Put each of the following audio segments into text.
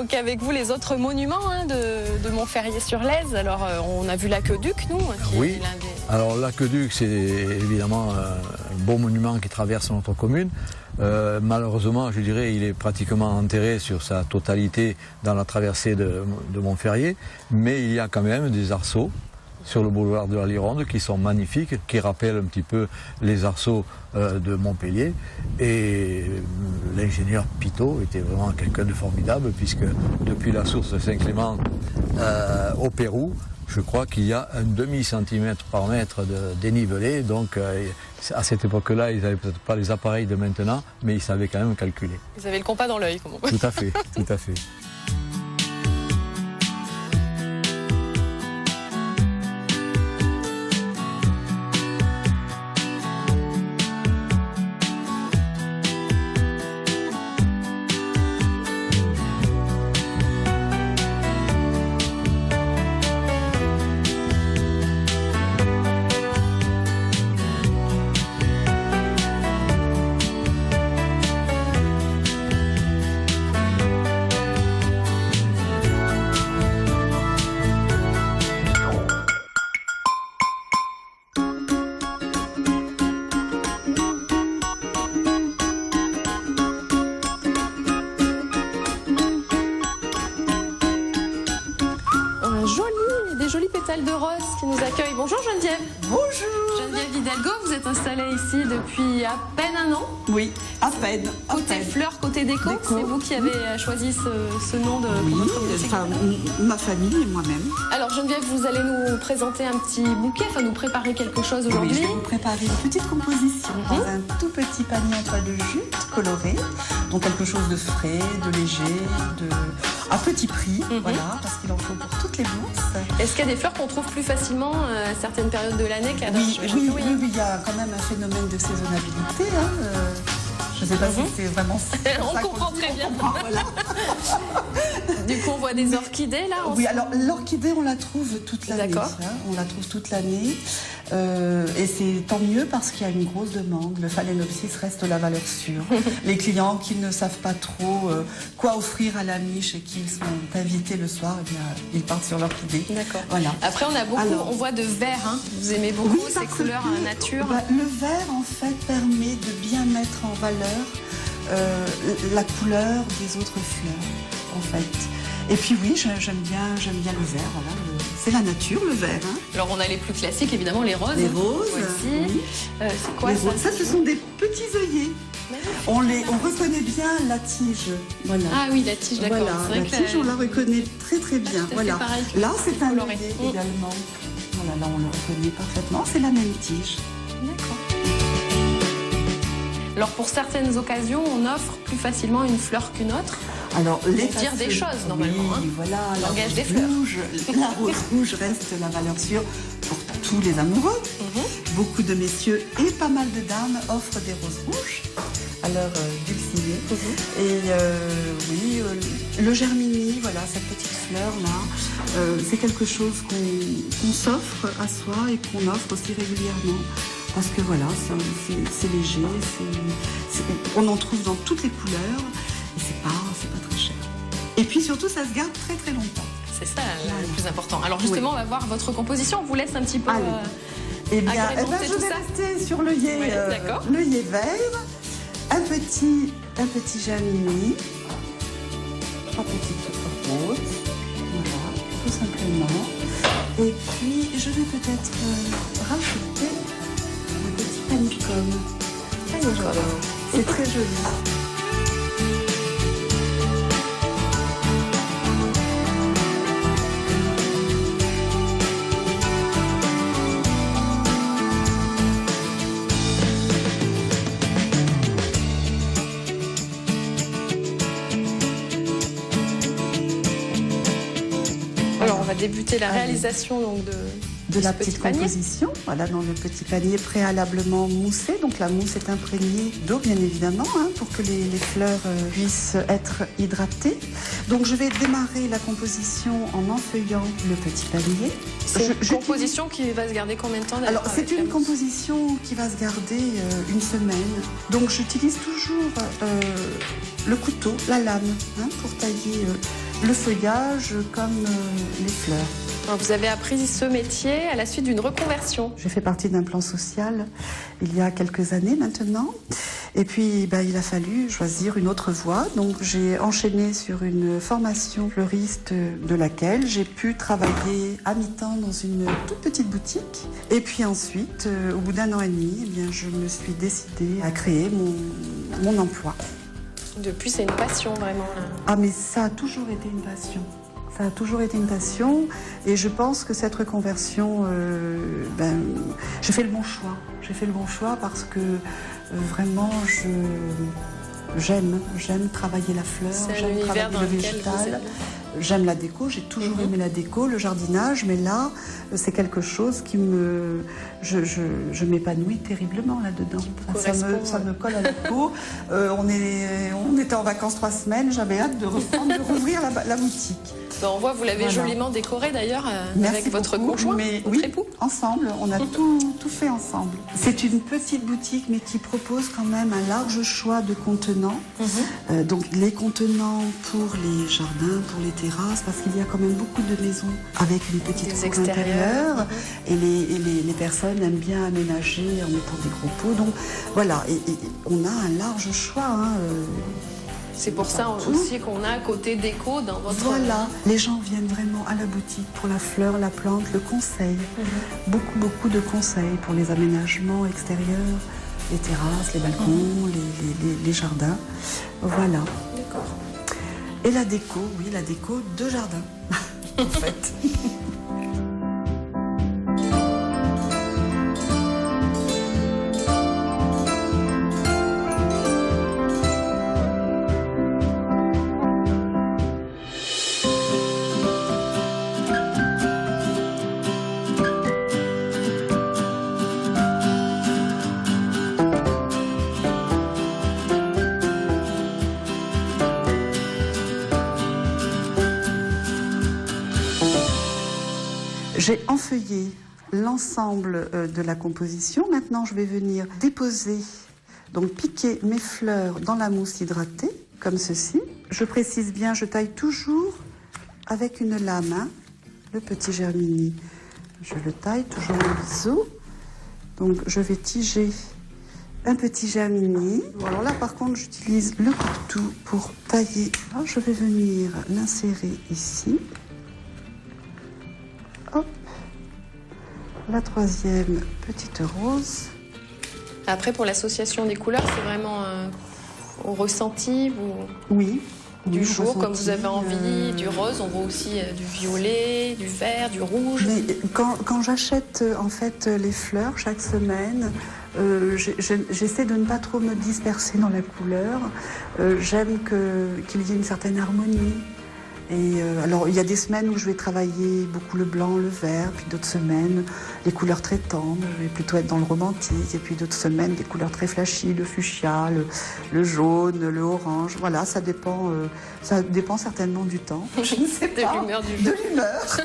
évoquer avec vous les autres monuments hein, de Montferrier-sur-Lèze. Alors, on a vu l'aqueduc, nous, qui oui. est l'un des... Alors, l'aqueduc, c'est évidemment un beau monument qui traverse notre commune. Malheureusement, je dirais, il est pratiquement enterré sur sa totalité dans la traversée de Montferrier, mais il y a quand même des arceaux sur le boulevard de la Lironde qui sont magnifiques, qui rappellent un petit peu les arceaux de Montpellier. Et l'ingénieur Pitot était vraiment quelqu'un de formidable, puisque depuis la source de Saint-Clément au Pérou, je crois qu'il y a un demi-centimètre par mètre de dénivelé, donc à cette époque-là, ils n'avaient peut-être pas les appareils de maintenant, mais ils savaient quand même calculer. Vous avez le compas dans l'œil, comment? Tout à fait, tout à fait. Jolis pétales de rose qui nous accueillent. Bonjour Geneviève. Bonjour. Geneviève Hidalgo, vous êtes installée ici depuis à peine un an. Oui, à peine. Côté fleurs, côté déco, c'est vous qui avez choisi ce nom de votre boutique. Enfin, ma famille et moi-même. Alors Geneviève, vous allez nous présenter un petit bouquet, enfin nous préparer quelque chose aujourd'hui. Oui, je vais vous préparer une petite composition dans un tout petit panier en toile de jute coloré. Donc quelque chose de frais, de léger, à petit prix, voilà, parce qu'il en faut pour toutes les bourses. Est-ce qu'il y a des fleurs qu'on trouve plus facilement à certaines périodes de l'année qu'à d'autres? Oui, il y a quand même un phénomène de saisonnabilité. Je ne sais pas si c'est vraiment ça. On comprend très bien. Voilà. Du coup, on voit des orchidées là. Oui, alors l'orchidée, on la trouve toute l'année. D'accord. On la trouve toute l'année. Et c'est tant mieux parce qu'il y a une grosse demande. Le phalaenopsis reste la valeur sûre. Les clients qui ne savent pas trop quoi offrir à la miche et qui sont invités le soir, eh bien, ils partent sur l'orchidée. D'accord. Voilà. Après, on a beaucoup, on voit de vert. Hein. Vous aimez beaucoup ces couleurs nature. Le vert, en fait, permet de bien mettre en valeur la couleur des autres fleurs, en fait. Et puis oui, j'aime bien le vert. Voilà, c'est la nature, le vert. Hein. Alors on a les plus classiques, évidemment, les roses. Les roses. Voici. Oui. C'est quoi ça? Ça, ce sont des petits œillets. On reconnaît bien la tige. Voilà. Ah oui, la tige, d'accord. Voilà, la tige, on la reconnaît très très bien. Voilà. Pareil, là, c'est un œillet également. Voilà, là, on le reconnaît parfaitement. C'est la même tige. D'accord. Alors pour certaines occasions, on offre plus facilement une fleur qu'une autre. Alors, les dire des choses normalement. Oui, voilà. Langage des fleurs. La rose rouge reste la valeur sûre pour tous les amoureux. Beaucoup de messieurs et pas mal de dames offrent des roses rouges à leur dulcinée. Et oui, le germini, voilà, cette petite fleur là, c'est quelque chose qu'on s'offre à soi et qu'on offre aussi régulièrement. Parce que voilà, c'est léger, on en trouve dans toutes les couleurs et c'est pas très cher. Et puis surtout, ça se garde très très longtemps. C'est ça le plus important. Alors justement, on va voir votre composition. On vous laisse un petit peu eh bien, je vais rester sur l'œillet vert, un petit germini, 3 petites roses, voilà, tout simplement. Et puis, je vais peut-être rajouter un petit panicum. C'est très joli. Alors, on va débuter la réalisation donc, de la petite composition, voilà, dans le petit panier préalablement moussé. Donc la mousse est imprégnée d'eau, bien évidemment, hein, pour que les fleurs puissent être hydratées. Donc je vais démarrer la composition en enfeuillant le petit panier. C'est une composition qui va se garder combien de temps? Alors c'est une composition qui va se garder une semaine. Donc j'utilise toujours le couteau, la lame, hein, pour tailler le feuillage comme les fleurs. Alors, vous avez appris ce métier à la suite d'une reconversion. J'ai fait partie d'un plan social il y a quelques années maintenant. Et puis, il a fallu choisir une autre voie. Donc, j'ai enchaîné sur une formation fleuriste de laquelle j'ai pu travailler à mi-temps dans une toute petite boutique. Et puis ensuite, au bout d'1 an et demi, je me suis décidée à créer mon emploi. Depuis, c'est une passion vraiment. Ah, mais ça a toujours été une passion. Ça a toujours été une passion et je pense que cette reconversion, j'ai fait le bon choix. J'ai fait le bon choix parce que vraiment, j'aime travailler la fleur, j'aime travailler le végétal, j'aime la déco, j'ai toujours aimé la déco, le jardinage, mais là, c'est quelque chose qui je m'épanouis terriblement là-dedans. Ça me colle à la peau. On était en vacances 3 semaines, j'avais hâte de rouvrir la boutique. On voit, vous l'avez joliment décoré d'ailleurs avec votre conjoint, votre époux. Ensemble, on a tout fait ensemble. C'est une petite boutique mais qui propose quand même un large choix de contenants. Donc les contenants pour les jardins, pour les terrasses, parce qu'il y a quand même beaucoup de maisons avec une petite cour intérieure. Et les personnes aiment bien aménager en mettant des gros pots. Donc voilà, et on a un large choix. C'est pour ça aussi qu'on a un côté déco dans votre... Voilà, les gens viennent vraiment à la boutique pour la fleur, la plante, le conseil. Beaucoup de conseils pour les aménagements extérieurs, les terrasses, les balcons, les jardins. Voilà. D'accord. Et la déco, oui, la déco de jardin, en fait. J'ai enfeuillé l'ensemble de la composition. Maintenant, je vais venir déposer, donc piquer mes fleurs dans la mousse hydratée, comme ceci. Je précise bien, je taille toujours avec une lame, le petit germini. Je le taille toujours en biseau. Donc, je vais tiger un petit germini. Alors là, par contre, j'utilise le couteau pour tailler. Alors, je vais venir l'insérer ici. Hop, la 3e petite rose. Après, pour l'association des couleurs, c'est vraiment au ressenti Oui. Du jour, comme vous avez envie, du rose, on voit aussi du violet, du vert, du rouge. Mais quand j'achète en fait les fleurs chaque semaine, j'essaie de ne pas trop me disperser dans la couleur. J'aime qu'il y ait une certaine harmonie. Et alors, il y a des semaines où je vais travailler beaucoup le blanc, le vert, puis d'autres semaines, les couleurs très tendres, je vais plutôt être dans le romantique, et puis d'autres semaines, des couleurs très flashy, le fuchsia, le jaune, le orange. Voilà, ça dépend certainement du temps. Je ne sais pas. De l'humeur du jour. De l'humeur.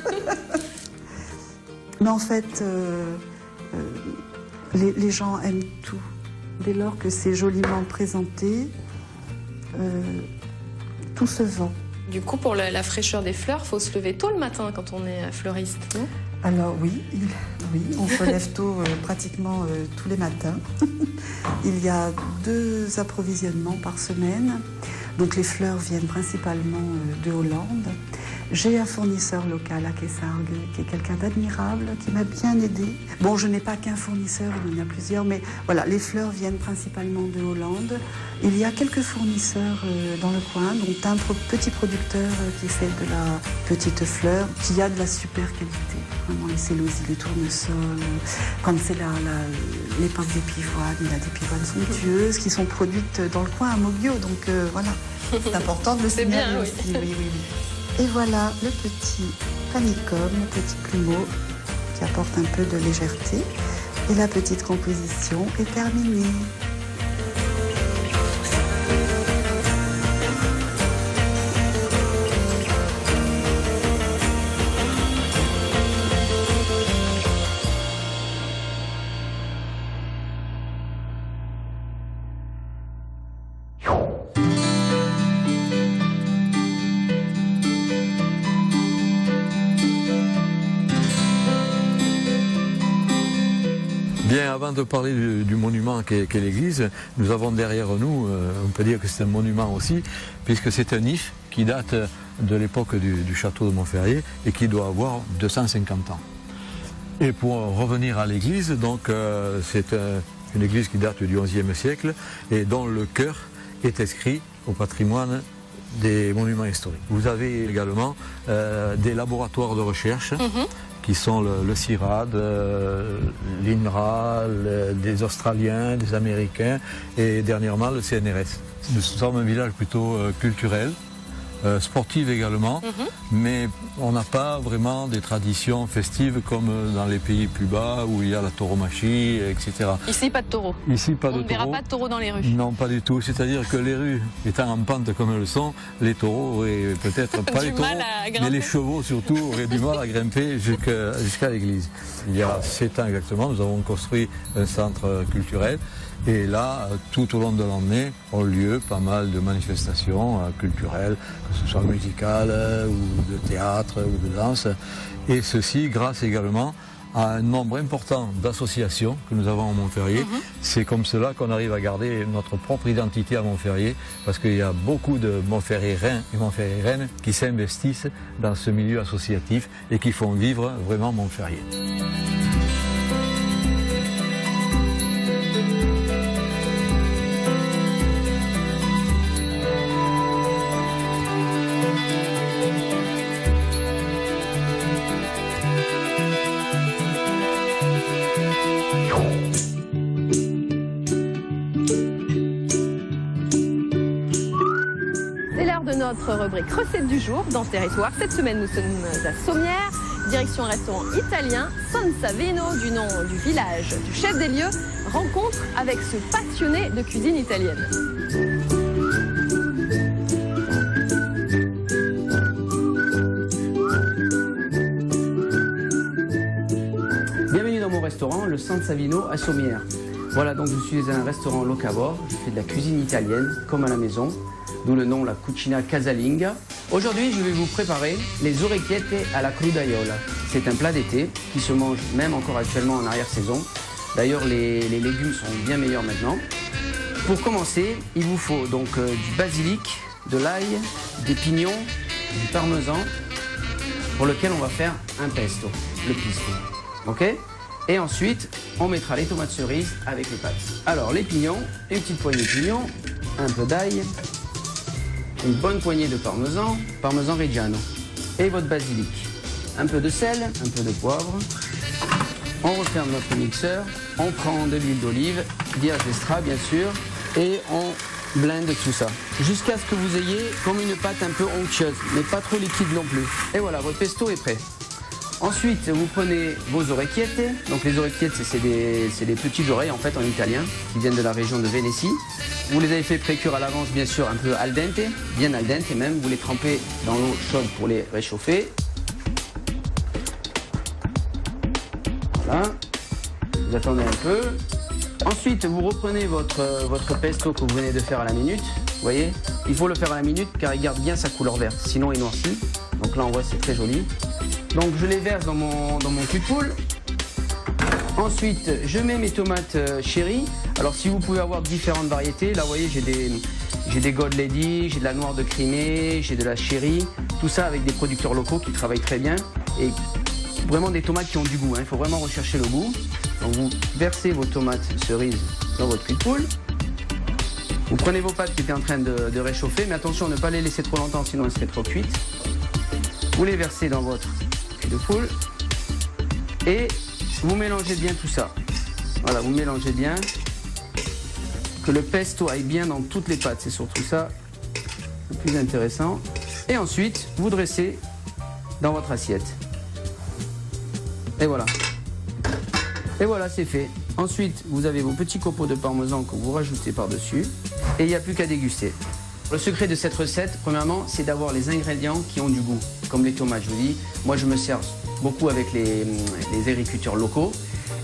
Mais en fait, les gens aiment tout. Dès lors que c'est joliment présenté, tout se vend. Du coup, pour la fraîcheur des fleurs, il faut se lever tôt le matin quand on est fleuriste, non ? Alors oui, on se lève tôt pratiquement tous les matins. Il y a 2 approvisionnements par semaine. Donc les fleurs viennent principalement de Hollande. J'ai un fournisseur local à Kessargues qui est quelqu'un d'admirable, qui m'a bien aidé. Bon, je n'ai pas qu'un fournisseur, il y en a plusieurs, mais voilà, les fleurs viennent principalement de Hollande. Il y a quelques fournisseurs dans le coin, dont un petit producteur qui fait de la petite fleur, qui a de la super qualité. Vraiment, les célosies, les tournesols. Quand c'est l'époque des pivoines, il a des pivoines somptueuses qui sont produites dans le coin à Moggio, donc voilà. C'est important de le signaler aussi. Oui. Et voilà le petit panicum, le petit plumeau qui apporte un peu de légèreté. Et la petite composition est terminée. Bien, avant de parler du monument qu'est l'église, nous avons derrière nous, on peut dire que c'est un monument aussi, puisque c'est un if qui date de l'époque du château de Montferrier et qui doit avoir 250 ans. Et pour revenir à l'église, donc c'est une église qui date du XIe siècle et dont le chœur est inscrit au patrimoine des monuments historiques. Vous avez également des laboratoires de recherche qui sont le CIRAD, l'INRA, des Australiens, des Américains et dernièrement le CNRS. Nous sommes un village plutôt culturel, sportif également, mais on n'a pas vraiment des traditions festives comme dans les pays plus bas où il y a la tauromachie, etc. Ici, pas de taureau. Ici, pas de taureau. On ne verra pas de taureau dans les rues. Non, pas du tout. C'est-à-dire que les rues étant en pente comme elles sont, les taureaux auraient peut-être pas les taureaux, mais les chevaux surtout auraient du mal à grimper jusqu'à l'église. Il y a 7 ans exactement, nous avons construit un centre culturel. Et là, tout au long de l'année, ont lieu pas mal de manifestations culturelles, que ce soit musicales ou de théâtre ou de danse. Et ceci grâce également à un nombre important d'associations que nous avons à Montferrier. C'est comme cela qu'on arrive à garder notre propre identité à Montferrier, parce qu'il y a beaucoup de Montferriérains et Montferriéraines qui s'investissent dans ce milieu associatif et qui font vivre vraiment Montferrier. Notre rubrique recette du jour dans Territoire. Cette semaine, nous sommes à Sommières, direction un restaurant italien, San Savino, du nom du village du chef des lieux, rencontre avec ce passionné de cuisine italienne. Bienvenue dans mon restaurant, le San Savino à Sommières. Voilà, donc je suis à un restaurant locavore, je fais de la cuisine italienne comme à la maison. D'où le nom la cucina casalinga. Aujourd'hui, je vais vous préparer les orecchiette alla crudaiola. C'est un plat d'été qui se mange même encore actuellement en arrière-saison. D'ailleurs, les légumes sont bien meilleurs maintenant. Pour commencer, il vous faut donc du basilic, de l'ail, des pignons, du parmesan, pour lequel on va faire un pesto, le pesto. Ok ? Et ensuite, on mettra les tomates cerises avec les pâtes. Alors, les pignons, une petite poignée de pignons, un peu d'ail, une bonne poignée de parmesan, parmesan reggiano, et votre basilic. Un peu de sel, un peu de poivre. On referme notre mixeur, on prend de l'huile d'olive, vierge extra bien sûr, et on blende tout ça. Jusqu'à ce que vous ayez comme une pâte un peu onctueuse, mais pas trop liquide non plus. Et voilà, votre pesto est prêt. Ensuite, vous prenez vos orecchiette. Donc les orecchiette, c'est des petites oreilles en fait en italien, qui viennent de la région de Vénétie. Vous les avez fait précuire à l'avance, bien sûr, un peu al dente, bien al dente même. Vous les trempez dans l'eau chaude pour les réchauffer. Voilà. Vous attendez un peu. Ensuite, vous reprenez votre pesto que vous venez de faire à la minute. Vous voyez, il faut le faire à la minute car il garde bien sa couleur verte, sinon il noircit. Donc là, on voit, c'est très joli. Donc je les verse dans mon cul de poule. Ensuite, je mets mes tomates cherry. Alors si vous pouvez avoir différentes variétés, là vous voyez j'ai des Gold Lady, j'ai de la noire de Crimée, j'ai de la cherry. Tout ça avec des producteurs locaux qui travaillent très bien. Et vraiment des tomates qui ont du goût, hein. Il faut vraiment rechercher le goût. Donc vous versez vos tomates cerises dans votre cul de poule. Vous prenez vos pâtes qui étaient en train de réchauffer, mais attention à ne pas les laisser trop longtemps sinon elles seraient trop cuites. Vous les versez dans votre cul de poule et vous mélangez bien tout ça. Voilà, vous mélangez bien. Que le pesto aille bien dans toutes les pâtes, c'est surtout ça le plus intéressant. Et ensuite, vous dressez dans votre assiette. Et voilà. Et voilà, c'est fait. Ensuite, vous avez vos petits copeaux de parmesan que vous rajoutez par-dessus. Et il n'y a plus qu'à déguster. Le secret de cette recette, premièrement, c'est d'avoir les ingrédients qui ont du goût. Comme les tomates, je vous dis. Moi, je me sers beaucoup avec les agriculteurs locaux.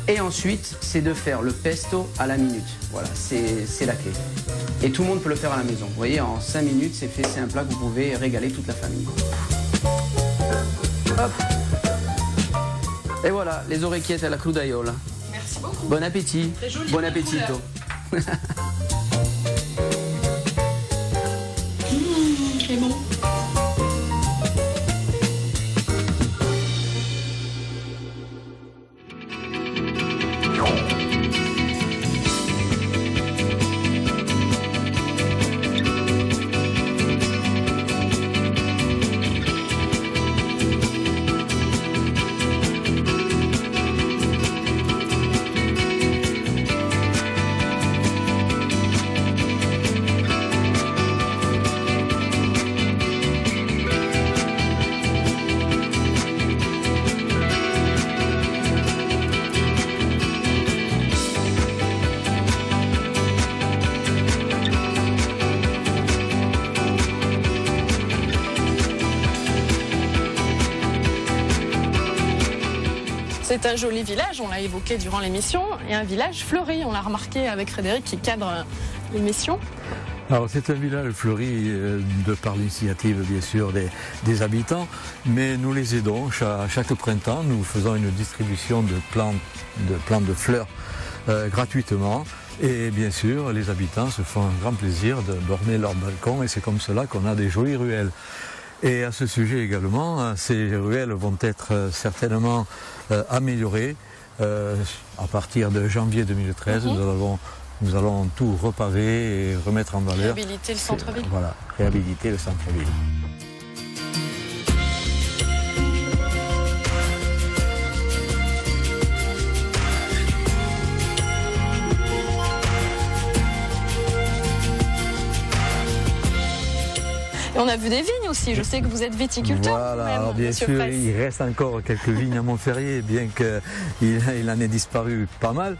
Et ensuite, c'est de faire le pesto à la minute. Voilà, c'est la clé. Et tout le monde peut le faire à la maison. Vous voyez, en 5 minutes, c'est fait. C'est un plat que vous pouvez régaler toute la famille. Hop. Et voilà, les orecchiette alla crudaiola. Merci. beaucoup. Bon appétit. Très joli, Bon belle appétito. C'est bon. C'est un joli village, on l'a évoqué durant l'émission, et un village fleuri, on l'a remarqué avec Frédéric qui cadre l'émission. Alors c'est un village fleuri de par l'initiative bien sûr des habitants, mais nous les aidons chaque printemps, nous faisons une distribution de plantes de fleurs gratuitement. Et bien sûr, les habitants se font un grand plaisir d'orner leur balcon et c'est comme cela qu'on a des jolies ruelles. Et à ce sujet également, ces ruelles vont être certainement améliorées. À partir de janvier 2013, nous allons tout repaver et remettre en valeur. Réhabiliter le centre-ville. Voilà, réhabiliter le centre-ville. Et on a vu des vignes aussi, je sais que vous êtes viticulteur. Voilà, même, alors bien sûr, il reste encore quelques vignes à Montferrier, bien qu'il en ait disparu pas mal.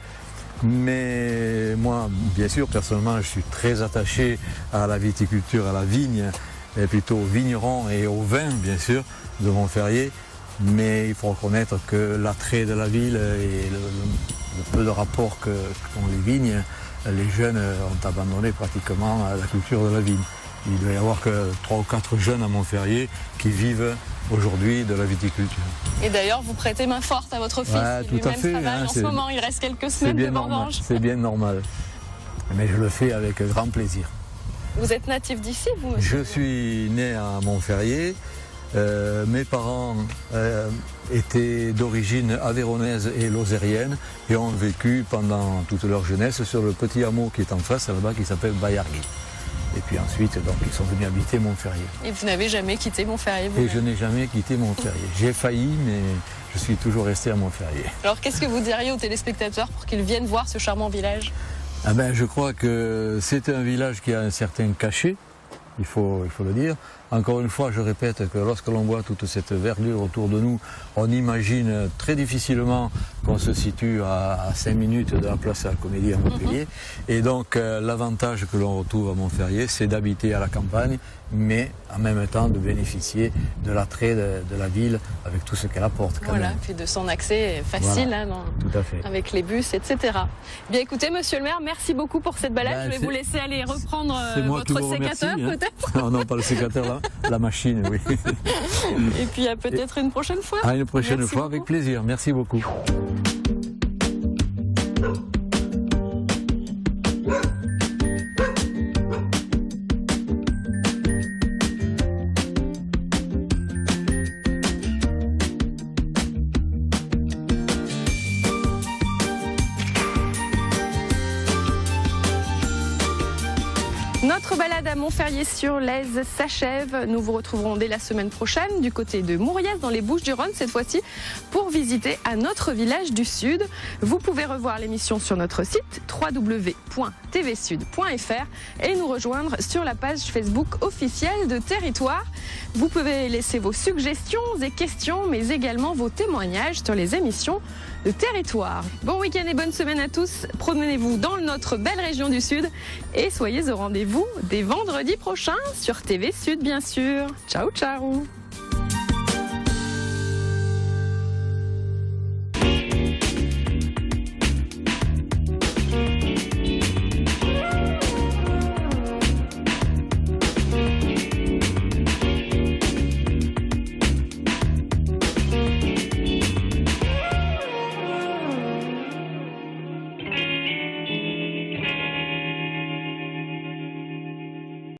Mais moi, bien sûr, personnellement, je suis très attaché à la viticulture, à la vigne, et plutôt au vigneron et au vin, bien sûr, de Montferrier. Mais il faut reconnaître que l'attrait de la ville et le peu de rapport qu'ont les vignes, les jeunes ont abandonné pratiquement la culture de la vigne. Il doit y avoir que 3 ou 4 jeunes à Montferrier qui vivent aujourd'hui de la viticulture. Et d'ailleurs, vous prêtez main forte à votre fils. Ouais, tout à fait. En ce moment, il reste quelques semaines de vendange. C'est bien normal. Mais je le fais avec grand plaisir. Vous êtes natif d'ici, vous, monsieur? Je suis né à Montferrier. Mes parents étaient d'origine aveyronnaise et lozérienne et ont vécu pendant toute leur jeunesse sur le petit hameau qui est en face là-bas qui s'appelle Bayargui. Et puis ensuite, donc, ils sont venus habiter Montferrier. Et vous n'avez jamais quitté Montferrier, vous? Et je n'ai jamais quitté Montferrier. J'ai failli, mais je suis toujours resté à Montferrier. Alors qu'est-ce que vous diriez aux téléspectateurs pour qu'ils viennent voir ce charmant village? Ah ben, je crois que c'est un village qui a un certain cachet, il faut le dire. Encore une fois, je répète que lorsque l'on voit toute cette verdure autour de nous, on imagine très difficilement qu'on se situe à 5 minutes de la place à la Comédie à Montpellier. Et donc, l'avantage que l'on retrouve à Montferrier, c'est d'habiter à la campagne, mais en même temps de bénéficier de l'attrait de la ville avec tout ce qu'elle apporte. Voilà, puis de son accès facile, voilà, hein, tout à fait. Avec les bus, etc. Bien écoutez, monsieur le maire, merci beaucoup pour cette balade. Je vais vous laisser aller reprendre votre sécateur, peut-être. Non, non, pas le sécateur, là. La machine, oui. Et puis peut-être une prochaine fois. À une prochaine fois, avec plaisir. Merci beaucoup. Notre balade à Montferrier-sur-Lèze s'achève. Nous vous retrouverons dès la semaine prochaine du côté de Mouriez dans les Bouches-du-Rhône, cette fois-ci pour visiter un autre village du Sud. Vous pouvez revoir l'émission sur notre site www.tvsud.fr et nous rejoindre sur la page Facebook officielle de Territoire. Vous pouvez laisser vos suggestions et questions, mais également vos témoignages sur les émissions de Territoire. Bon week-end et bonne semaine à tous. Promenez-vous dans notre belle région du Sud et soyez au rendez-vous dès vendredi prochain sur TV Sud, bien sûr. Ciao, ciao.